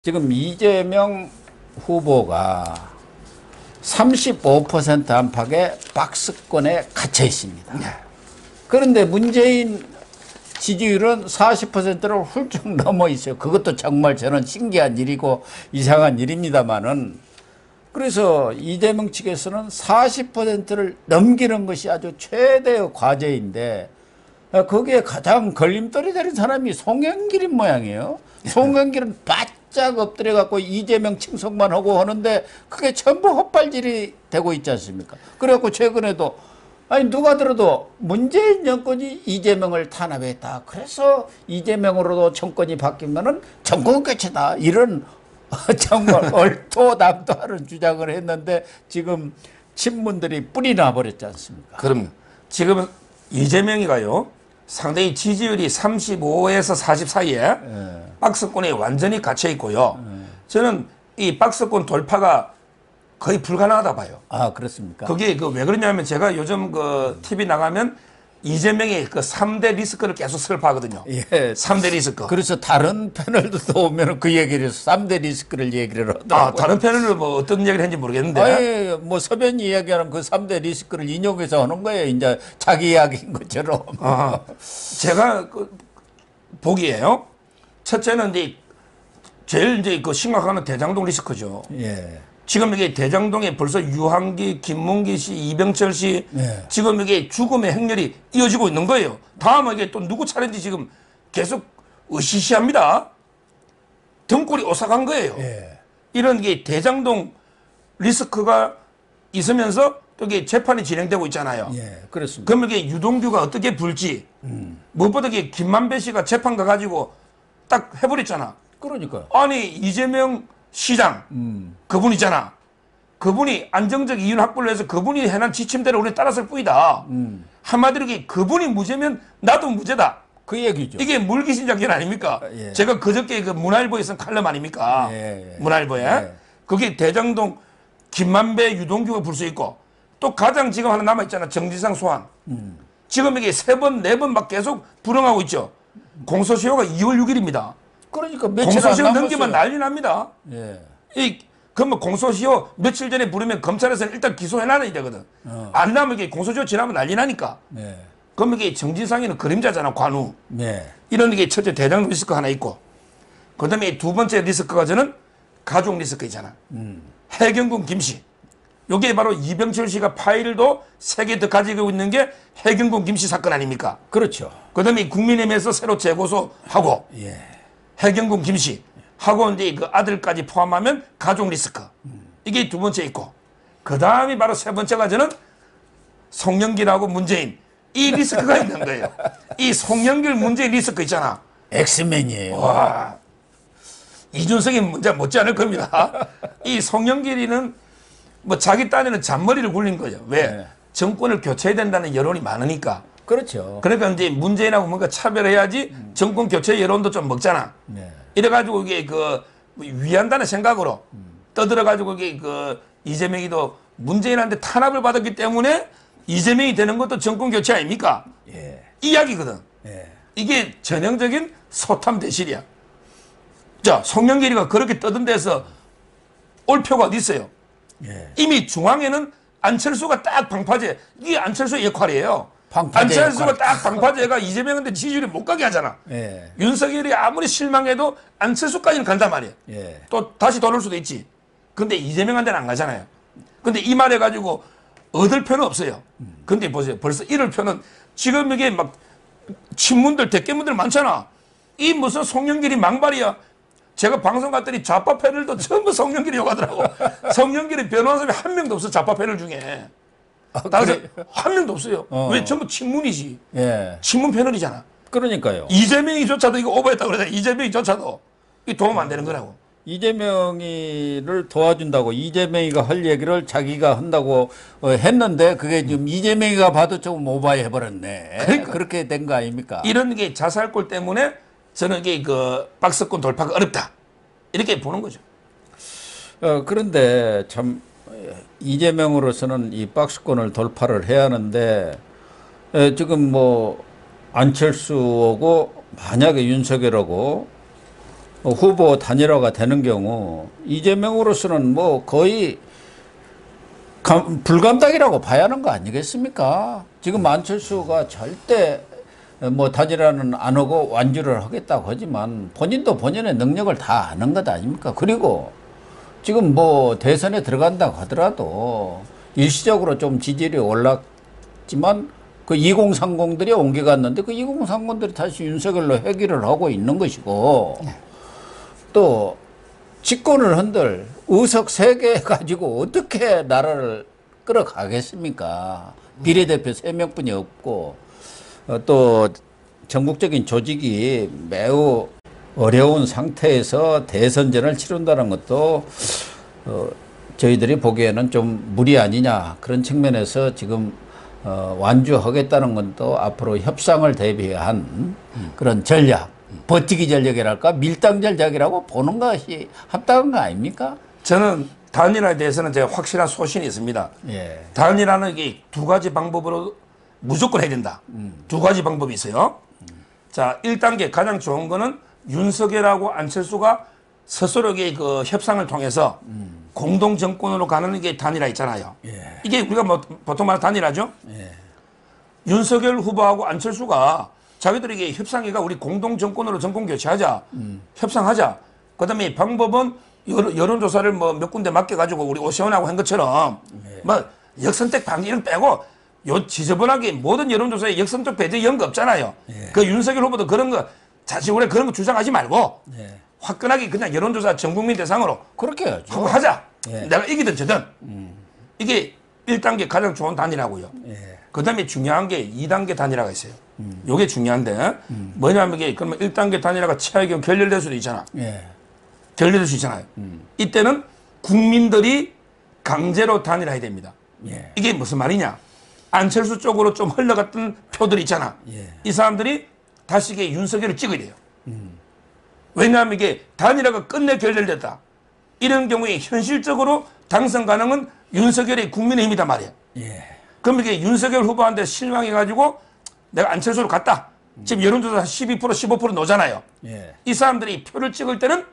지금 이재명 후보가 35% 안팎의 박스권에 갇혀 있습니다. 그런데 문재인 지지율은 40%를 훌쩍 넘어 있어요. 그것도 정말 저는 신기한 일이고 이상한 일입니다만은, 그래서 이재명 측에서는 40%를 넘기는 것이 아주 최대의 과제인데, 거기에 가장 걸림돌이 되는 사람이 송영길인 모양이에요. 송영길은 바짝 엎드려 갖고 이재명 칭송만 하고 하는데 그게 전부 헛발질이 되고 있지 않습니까? 그래갖고 최근에도 아니 누가 들어도 문재인 정권이 이재명을 탄압했다. 그래서 이재명으로도 정권이 바뀌면은 정권 교체다. 이런 정말 얼토당토하는 주장을 했는데 지금 친문들이 뿔이 나버렸지 않습니까? 그럼 지금 이재명이가요 상당히 지지율이 35에서 40 사이에 박스권에 완전히 갇혀 있고요. 저는 이 박스권 돌파가 거의 불가능하다 봐요. 아, 그렇습니까? 그게 왜 그러냐면 제가 요즘 그 TV 나가면 이재명의 그 3대 리스크를 계속 설파하거든요. 예. 3대 리스크. 그래서 다른 패널도 오면 그 얘기를 해서 3대 리스크를 얘기를 하더라고요. 아, 다른 패널은 뭐 어떤 얘기를 했는지 모르겠는데. 아니, 뭐 서변이 이야기하는 그 3대 리스크를 인용해서 하는 거예요. 이제 자기 이야기인 것처럼. 아, 제가 보기에요. 첫째는 이제 제일 이제 그 심각한 건 대장동 리스크죠. 예. 지금 이게 대장동에 벌써 유한기, 김문기 씨, 이병철 씨, 네. 지금 이게 죽음의 행렬이 이어지고 있는 거예요. 다음에 이게 또 누구 차례인지 지금 계속 으시시합니다. 등골이 오싹한 거예요. 예. 이런 게 대장동 리스크가 있으면서 또 이게 재판이 진행되고 있잖아요. 예. 그렇습니다. 그러면 이게 유동규가 어떻게 불지, 무엇보다 이게 김만배 씨가 재판 가가지고 딱 해버렸잖아. 그러니까요. 아니, 이재명 시장, 그분이잖아. 그분이 안정적 이윤 확보를 해서 그분이 해난 지침대로 우리 따랐을 뿐이다. 한마디로 그분이 무죄면 나도 무죄다. 그 얘기죠. 이게 물귀신 작전 아닙니까? 예. 제가 그저께 그 문화일보에 쓴 칼럼 아닙니까? 예. 문화일보에. 예. 그게 대장동 김만배 유동규가 불 수 있고 또 가장 지금 하나 남아있잖아. 정지상 소환. 지금 이게 3번, 4번 막 계속 불응하고 있죠. 공소시효가 2월 6일입니다. 그러니까 며칠 안 공소시효 남았어요. 넘기면 난리 납니다. 예. 그러면 공소시효 며칠 전에 부르면 검찰에서는 일단 기소해놔야 되거든. 안 나면 이게 공소시효 지나면 난리 나니까. 예. 그러면 이게 정진상에는 그림자잖아, 관우. 예. 이런 게 첫째 대장 리스크 하나 있고, 그 다음에 두 번째 리스크가 저는 가족 리스크 있잖아. 해경군 김씨. 요게 바로 이병철 씨가 파일도 3개 더 가지고 있는 게 해경군 김씨 사건 아닙니까? 그렇죠. 그 다음에 국민의힘에서 새로 재고소하고, 예. 해경군 김씨 하고 이제 그 아들까지 포함하면 가족 리스크. 이게 두 번째 있고, 그 다음이 바로 세 번째가 저는 송영길하고 문재인. 이 리스크가 있는 거예요. 이 송영길 문재인 리스크 있잖아. 엑스맨이에요. 와, 이준석이 문제 못지 않을 겁니다. 이 송영길이는 뭐 자기 딴에는 잔머리를 굴린 거예요. 왜? 네. 정권을 교체해야 된다는 여론이 많으니까. 그렇죠. 그러니까 이제 문재인하고 뭔가 차별해야지 정권 교체 여론도 좀 먹잖아. 네. 이래가지고 이게 그 위한다는 생각으로 떠들어가지고 이게 그 이재명이도 문재인한테 탄압을 받았기 때문에 이재명이 되는 것도 정권 교체 아닙니까? 예. 이야기거든. 예. 이게 전형적인 소탐 대실이야. 자, 송영길이가 그렇게 떠든 데서 올 표가 어디 있어요? 예. 이미 중앙에는 안철수가 딱 방파제. 이게 안철수의 역할이에요. 방파제 안철수가 역할. 딱 방파제가 이재명한테 지지율이 못 가게 하잖아. 예. 윤석열이 아무리 실망해도 안철수까지는 간단 말이에요. 예. 또 다시 돌을 수도 있지. 근데 이재명한테는 안 가잖아요. 근데 이 말해 가지고 얻을 표는 없어요. 근데 보세요. 벌써 이럴 표는 지금 이게 막 친문들, 대깨문들 많잖아. 이 무슨 송영길이 망발이야. 제가 방송 갔더니 좌파 패널도 전부 송영길이 욕하더라고. 송영길이 변호한 사람이 한 명도 없어. 좌파 패널 중에. 그래? 한 명도 없어요. 왜? 전부 친문이지. 예. 친문 패널이잖아. 그러니까요. 이재명이조차도 이거 오버했다고 그러잖아. 이재명이조차도. 이 도움 안 되는 거라고. 이재명이를 도와준다고 이재명이가 할 얘기를 자기가 한다고 했는데 그게 지금 이재명이가 봐도 좀 오버해 버렸네. 그러니까. 그렇게 된 거 아닙니까? 이런 게 자살골 때문에 저는 이게 그 박스권 돌파가 어렵다. 이렇게 보는 거죠. 그런데 참 이재명으로서는 이 박스권을 돌파를 해야 하는데 지금 뭐 안철수하고 만약에 윤석열하고 후보 단일화가 되는 경우 이재명으로서는 뭐 거의 불감당이라고 봐야 하는 거 아니겠습니까? 지금 안철수가 절대 뭐 단일화는 안 하고 완주를 하겠다고 하지만 본인도 본인의 능력을 다 아는 것 아닙니까? 그리고 지금 뭐 대선에 들어간다고 하더라도 일시적으로 좀 지지율이 올랐지만 그 2030들이 옮겨갔는데 그 2030들이 다시 윤석열로 회귀를 하고 있는 것이고 또 집권을 흔들 의석 3개 가지고 어떻게 나라를 끌어가겠습니까? 비례대표 3명뿐이 없고 또 전국적인 조직이 매우 어려운 상태에서 대선전을 치른다는 것도 저희들이 보기에는 좀 무리 아니냐 그런 측면에서 지금 완주하겠다는 것도 앞으로 협상을 대비한 그런 전략, 버티기 전략이랄까 밀당 전략이라고 보는 것이 합당한 거 아닙니까? 저는 단일화에 대해서는 제가 확실한 소신이 있습니다. 예. 단일화는 이게 2가지 방법으로 무조건 해야 된다. 2가지 방법이 있어요. 자, 1단계 가장 좋은 거는 윤석열하고 안철수가 스스로의 그 협상을 통해서 공동 정권으로 가는 게 단일화 있잖아요. 예. 이게 우리가 뭐 보통 말하는 단일화죠. 예. 윤석열 후보하고 안철수가 자기들에게 협상회가 우리 공동 정권으로 정권 교체하자, 협상하자. 그다음에 방법은 여론조사를 뭐 몇 군데 맡겨가지고 우리 오세훈하고 한 것처럼 뭐 역선택 방지 이런 빼고 요 지저분하게 모든 여론조사에 역선택 배제 이런 거 없잖아요. 그 윤석열 후보도 그런 거 자식으로 그런 거 주장하지 말고 화끈하게 그냥 여론조사 전 국민 대상으로 그렇게 해야죠. 한번 하자. 예. 내가 이기든 저든. 이게 1단계 가장 좋은 단일화고요. 예. 그 다음에 중요한 게 2단계 단일화가 있어요. 요게 중요한데 뭐냐면 이게 그러면 1단계 단일화가 최악의 결렬될 수도 있잖아. 예. 결렬될 수 있잖아요. 이때는 국민들이 강제로 단일화해야 됩니다. 예. 이게 무슨 말이냐. 안철수 쪽으로 좀 흘러갔던 표들이 있잖아. 예. 이 사람들이 다시 이게 윤석열을 찍어야 돼요. 왜냐하면 이게 단일화가 끝내 결렬됐다. 이런 경우에 현실적으로 당선 가능은 윤석열의 국민의힘이단 말이야. 예. 그럼 이게 윤석열 후보한테 실망해가지고 내가 안철수로 갔다. 지금 여론조사 12% 15% 놓잖아요. 예. 이 사람들이 표를 찍을 때는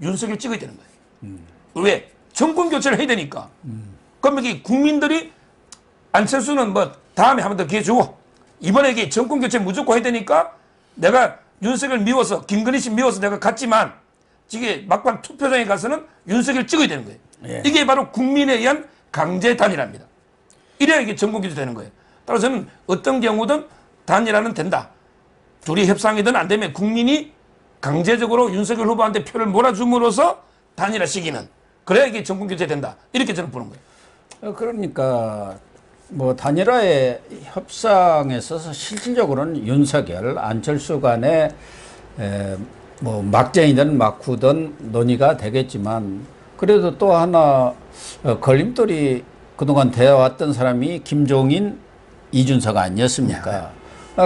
윤석열 찍어야 되는 거예요. 왜? 정권 교체를 해야 되니까. 그럼 이게 국민들이 안철수는 뭐 다음에 한 번 더 기회 주고 이번에 이게 정권 교체 무조건 해야 되니까 내가 윤석열 미워서 김건희 씨 미워서 내가 갔지만 이게 막판 투표장에 가서는 윤석열 찍어야 되는 거예요. 예. 이게 바로 국민에 의한 강제 단일화입니다. 이래야 이게 정권 교체 되는 거예요. 따라서 저는 어떤 경우든 단일화는 된다. 둘이 협상이든 안 되면 국민이 강제적으로 윤석열 후보한테 표를 몰아줌으로써 단일화 시기는 그래야 이게 정권 교체 된다. 이렇게 저는 보는 거예요. 그러니까 뭐 단일화의 협상에 있어서 실질적으로는 윤석열, 안철수 간의 뭐 막쟁이든 막후든 논의가 되겠지만 그래도 또 하나 걸림돌이 그동안 되어왔던 사람이 김종인, 이준석 아니었습니까?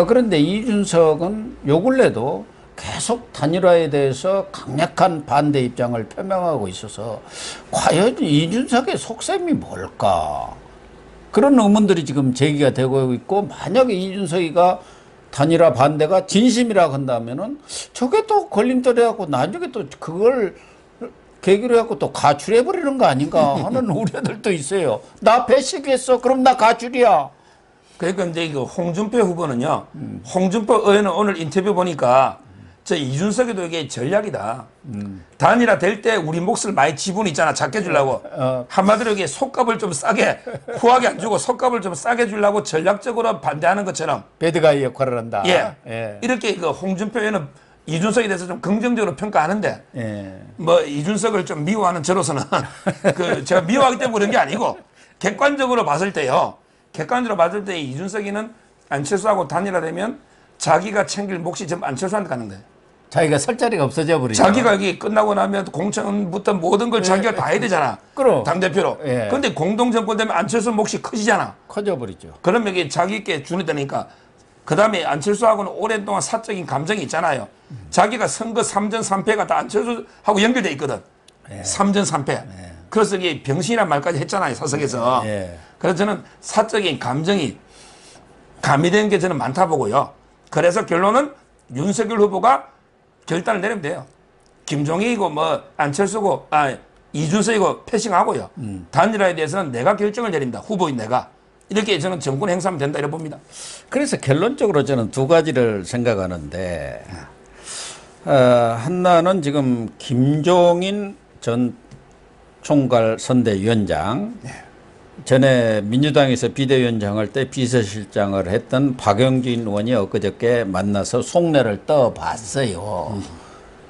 그런데 이준석은 요 근래도 계속 단일화에 대해서 강력한 반대 입장을 표명하고 있어서 과연 이준석의 속셈이 뭘까? 그런 의문들이 지금 제기가 되고 있고 만약에 이준석이가 단일화 반대가 진심이라고 한다면은 저게 또 걸림돌이하고 나중에 또 그걸 계기로 해갖고 또 가출해버리는 거 아닌가 하는 우려들도 있어요. 나 배식했어. 그럼 나 가출이야. 그러니까 이제 이거 홍준표 후보는요. 홍준표 의원은 오늘 인터뷰 보니까 저 이준석에도 이게 전략이다. 단일화 될 때 우리 몫을 많이 지분 있잖아. 작게 주려고. 한마디로 이게 속값을 좀 싸게 후하게 안 주고 속값을 좀 싸게 주려고 전략적으로 반대하는 것처럼. 배드가이 역할을 한다. 예. 이렇게 그 홍준표 의원은 이준석에 대해서 좀 긍정적으로 평가하는데 예. 뭐 이준석을 좀 미워하는 저로서는 그 제가 미워하기 때문에 그런 게 아니고 객관적으로 봤을 때요. 객관적으로 봤을 때 이준석이는 안철수하고 단일화되면 자기가 챙길 몫이 전부 안철수한테 가는 거예요. 자기가 설 자리가 없어져 버리죠. 자기가 여기 끝나고 나면 공천부터 모든 걸 자기가 다 해야 되잖아. 그럼. 당대표로. 예. 그런데 공동정권 되면 안철수 몫이 커지잖아. 커져 버리죠. 그러면 이게 자기께 주는 되니까 그 다음에 안철수하고는 오랫동안 사적인 감정이 있잖아요. 자기가 선거 3전 3패가 다 안철수하고 연결돼 있거든. 예. 3전 3패. 그래서 이게 병신이란 말까지 했잖아요. 사석에서. 예. 그래서 저는 사적인 감정이 가미된 게 저는 많다 보고요. 그래서 결론은 윤석열 후보가 결단을 내리면 돼요. 김종익이고 뭐 안철수고 이준석이고 패싱하고요. 단일화에 대해서는 내가 결정을 내린다. 후보인 내가. 이렇게 저는 정권 행사하면 된다 이렇게 봅니다. 그래서 결론적으로 저는 두 가지를 생각하는데 하나는 지금 김종인 전 총괄 선대위원장 전에 민주당에서 비대위원장 할 때 비서실장을 했던 박영진 의원이 엊그저께 만나서 속내를 떠봤어요.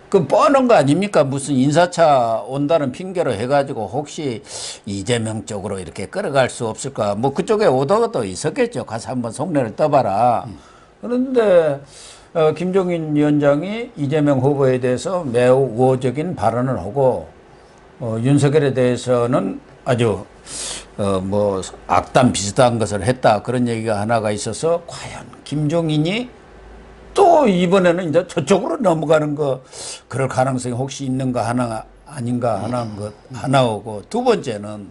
그 뻔한 거 아닙니까? 무슨 인사차 온다는 핑계로 해가지고 혹시 이재명 쪽으로 이렇게 끌어갈 수 없을까? 뭐 그쪽에 오더가 또 있었겠죠. 가서 한번 속내를 떠봐라. 그런데 김종인 위원장이 이재명 후보에 대해서 매우 우호적인 발언을 하고 윤석열에 대해서는 아주 뭐 악담 비슷한 것을 했다 그런 얘기가 하나가 있어서 과연 김종인이 또 이번에는 이제 저쪽으로 넘어가는 거 그럴 가능성이 혹시 있는가 하나 아닌가 하나오고 두 번째는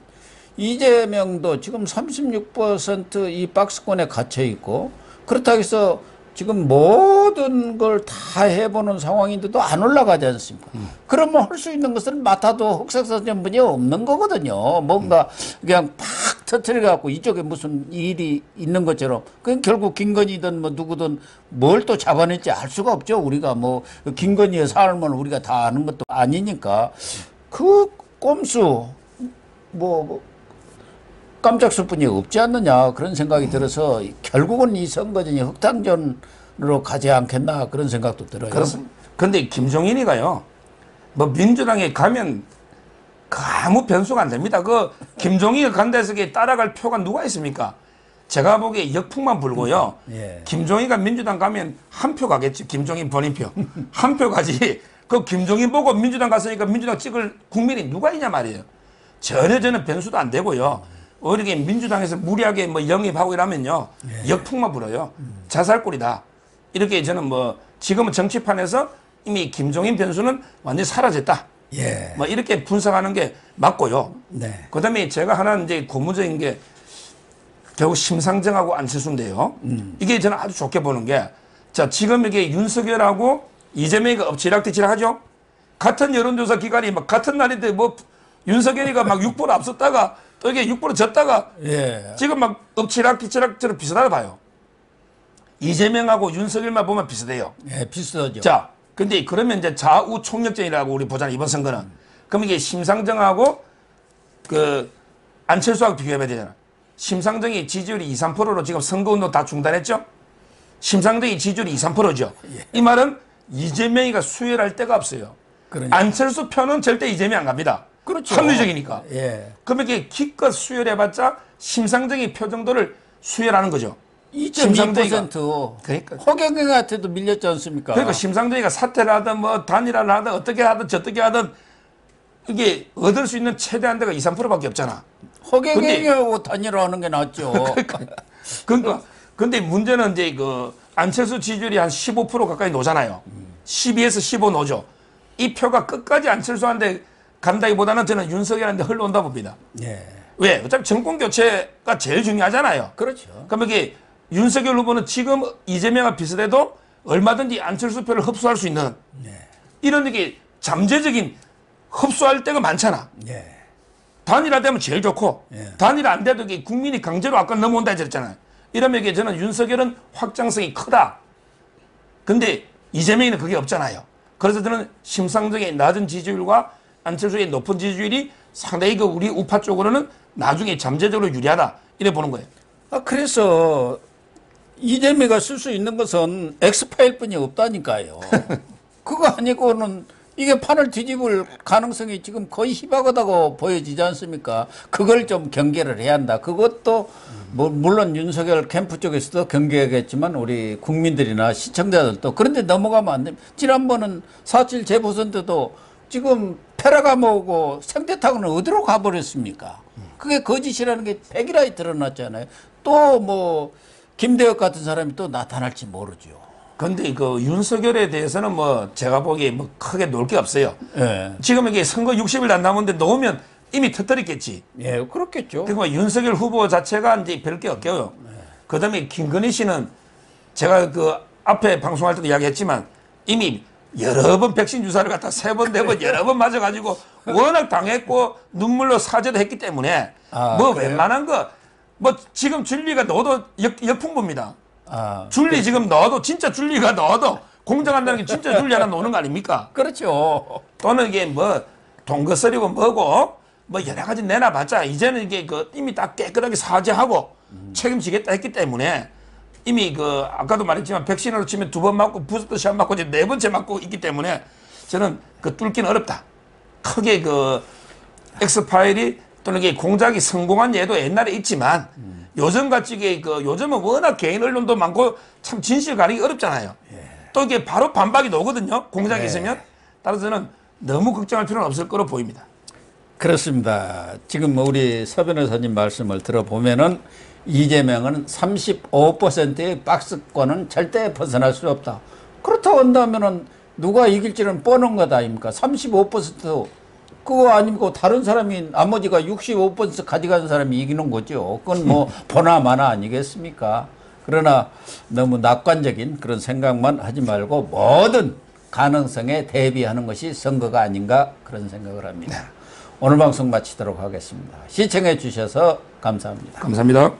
이재명도 지금 36% 박스권에 갇혀 있고 그렇다고 해서 지금 모든 걸 다 해보는 상황인데도 안 올라가지 않습니까? 그러면 할 수 있는 것은 맡아도 흑색사전분이 없는 거거든요. 뭔가 그냥 팍 터뜨려갖고 이쪽에 무슨 일이 있는 것처럼. 그건 결국 김건희든 뭐 누구든 뭘 또 잡아낼지 알 수가 없죠. 우리가 뭐 김건희의 삶을 우리가 다 아는 것도 아니니까. 그 꼼수 뭐 깜짝쓸 뿐이 없지 않느냐 그런 생각이 들어서 결국은 이 선거전이 흑탕전으로 가지 않겠나 그런 생각도 들어요. 그렇습니다. 그런데 김종인이가요, 뭐 민주당에 가면 아무 변수가 안 됩니다. 그 김종인이 간다 해서 따라갈 표가 누가 있습니까? 제가 보기에 역풍만 불고요. 예. 김종인가 민주당 가면 한 표 가겠지. 김종인 본인표. 한 표 가지. 그 김종인 보고 민주당 갔으니까 민주당 찍을 국민이 누가 있냐 말이에요. 전혀 저는 변수도 안 되고요. 이렇게 민주당에서 무리하게 뭐 영입하고 이러면요. 역풍만 불어요. 자살골이다. 이렇게 저는 뭐 지금은 정치판에서 이미 김종인 변수는 완전히 사라졌다. 예. 뭐 이렇게 분석하는 게 맞고요. 네. 그 다음에 제가 하나 이제 고무적인 게 결국 심상정하고 안철수인데요. 이게 저는 아주 좋게 보는 게 자, 지금 이게 윤석열하고 이재명이가 엎치락뒤치락 하죠. 같은 여론조사 기관이 막 같은 날인데 뭐 윤석열이가 막 6% 앞섰다가 또 이게 6% 졌다가 예. 지금 막 엎치락뒤치락처럼 비슷하다 봐요. 이재명하고 윤석열만 보면 비슷해요. 예, 비슷하죠. 자, 근데 그러면 이제 좌우 총력전이라고 우리 보잖아요. 이번 선거는. 그럼 이게 심상정하고 그 안철수하고 비교해봐야 되잖아. 심상정이 지지율이 2, 3%로 지금 선거운동 다 중단했죠? 심상정이 지지율이 2, 3%죠? 이 말은 이재명이가 수혈할 데가 없어요. 그러니까. 안철수 표는 절대 이재명 안 갑니다. 그렇죠. 합리적이니까. 예. 그러면 이게 기껏 수혈해봤자 심상정이 표 정도를 수혈하는 거죠. 2.2%. 그러니까. 허경영한테도 밀렸지 않습니까? 그러니까 심상정이가 사퇴를 하든 뭐 단일화를 하든 어떻게 하든 저떻게 하든 이게 얻을 수 있는 최대한 데가 2, 3%밖에 없잖아. 허경영하고 단일화하는 게 낫죠. 그러니까 근데 문제는 이제 그 안철수 지지율이 한 15% 가까이 노잖아요. 12에서 15 노죠. 이 표가 끝까지 안철수한테 간다기보다는 저는 윤석열한테 흘러온다 봅니다. 예. 왜? 어차피 정권 교체가 제일 중요하잖아요. 그렇죠. 그러면 이게 윤석열 후보는 지금 이재명과 비슷해도 얼마든지 안철수 표를 흡수할 수 있는 이런 이게 잠재적인 흡수할 때가 많잖아. 예. 단일화되면 제일 좋고 예. 단일화 안 돼도 이게 국민이 강제로 아까 넘어온다 했잖아요. 이러면 이게 저는 윤석열은 확장성이 크다. 근데 이재명이는 그게 없잖아요. 그래서 저는 심상정의 낮은 지지율과 안철수의 높은 지지율이 상당히 그 우리 우파 쪽으로는 나중에 잠재적으로 유리하다. 이래 보는 거예요. 그래서 이재명이가 쓸 수 있는 것은 엑스파일 뿐이 없다니까요. 그거 아니고는 이게 판을 뒤집을 가능성이 지금 거의 희박하다고 보여지지 않습니까? 그걸 좀 경계를 해야 한다. 그것도 뭐 물론 윤석열 캠프 쪽에서도 경계하겠지만 우리 국민들이나 시청자들도 그런데 넘어가면 안 됩니다. 지난번은 4.7 재보선 때도 지금 페라가모고 생태탕은 어디로 가버렸습니까? 그게 거짓이라는 게 백일하에 드러났잖아요. 또 뭐 김대엽 같은 사람이 또 나타날지 모르죠. 근데 그 윤석열에 대해서는 뭐 제가 보기에 뭐 크게 놀 게 없어요. 예. 지금 이게 선거 60일 안 남았는데 놓으면 이미 터뜨렸겠지. 예, 그렇겠죠. 그리고 윤석열 후보 자체가 이제 별 게 없고요. 그 다음에 김건희 씨는 제가 그 앞에 방송할 때도 이야기했지만 이미 여러 번 백신 주사를 갖다 3번, 4번 여러 번 맞아가지고 워낙 당했고 눈물로 사죄도 했기 때문에 뭐 그래요? 웬만한 거 뭐 지금 줄리가 넣어도 역풍부입니다. 아, 줄리 지금 넣어도 진짜 줄리가 넣어도 공정한다는 게 진짜 줄리 하나 넣는 거 아닙니까? 그렇죠. 또는 이게 뭐 동거서리고 뭐고 뭐 여러 가지 내놔봤자 이제는 이게 그 이미 다 깨끗하게 사죄하고 책임지겠다 했기 때문에 이미 그 아까도 말했지만 백신으로 치면 2번 맞고 부스터 샷 맞고 이제 4번째 맞고 있기 때문에 저는 그 뚫기는 어렵다. 크게 그 엑스파일이 또는 이게 공작이 성공한 예도 옛날에 있지만 요즘 같이 이게 그 요즘은 워낙 개인 언론도 많고 참 진실 가리기 어렵잖아요. 또 이게 바로 반박이 나오거든요. 공작이 있으면. 따라서 저는 너무 걱정할 필요는 없을 거로 보입니다. 그렇습니다. 지금 우리 서 변호사님 말씀을 들어보면은 이재명은 35%의 박스권은 절대 벗어날 수 없다. 그렇다고 한다면은 누가 이길지는 뻔한 것 아닙니까? 35% 그거 아니고 다른 사람이 나머지가 65% 가져간 사람이 이기는 거죠. 그건 뭐 보나 마나 아니겠습니까? 그러나 너무 낙관적인 그런 생각만 하지 말고 모든 가능성에 대비하는 것이 선거가 아닌가 그런 생각을 합니다. 오늘 방송 마치도록 하겠습니다. 시청해 주셔서 감사합니다. 감사합니다.